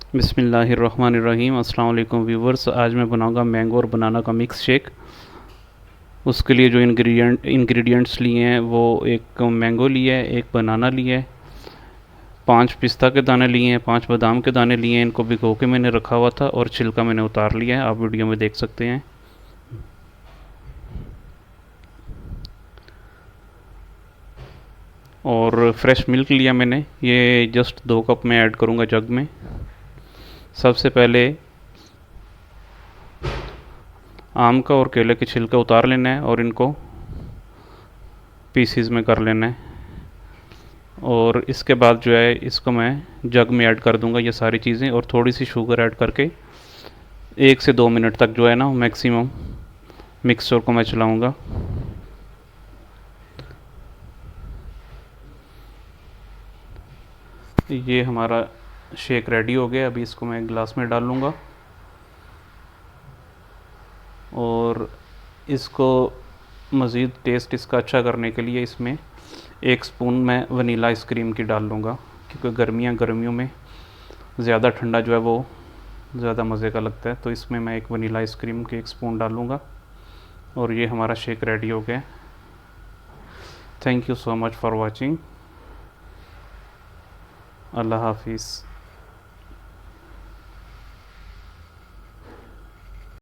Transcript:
बिस्मिल्लाहिर्रहमानिर्रहीम। अस्सलाम वालेकुम व्यूवर्स। आज मैं बनाऊंगा मैंगो और बनाना का मिक्स शेक। उसके लिए जो इंग्रेडिएंट्स लिए हैं वो एक मैंगो लिया है, एक बनाना लिया है, 5 पिस्ता के दाने लिए हैं, 5 बादाम के दाने लिए हैं। इनको भिगो के मैंने रखा हुआ था और छिलका मैंने उतार लिया है, आप वीडियो में देख सकते हैं। और फ्रेश मिल्क लिया मैंने, ये जस्ट 2 कप में ऐड करूँगा जग में। सबसे पहले आम का और केले के छिलका उतार लेना है और इनको पीसीज में कर लेना है। और इसके बाद जो है इसको मैं जग में ऐड कर दूंगा ये सारी चीज़ें, और थोड़ी सी शुगर ऐड करके 1 से 2 मिनट तक जो है ना मैक्सिमम मिक्सचर को मैं चलाऊंगा। ये हमारा शेक रेडी हो गया। अभी इसको मैं गिलास में डाल लूँगा और इसको मज़ीद टेस्ट इसका अच्छा करने के लिए इसमें 1 स्पून मैं वनीला आइसक्रीम की डाल लूँगा, क्योंकि गर्मियों में ज़्यादा ठंडा जो है वो ज़्यादा मज़े का लगता है। तो इसमें मैं एक वनीला आइसक्रीम के 1 स्पून डालूँगा और ये हमारा शेक रेडी हो गया। Thank you so much for watching. अल्लाह हाफिज़।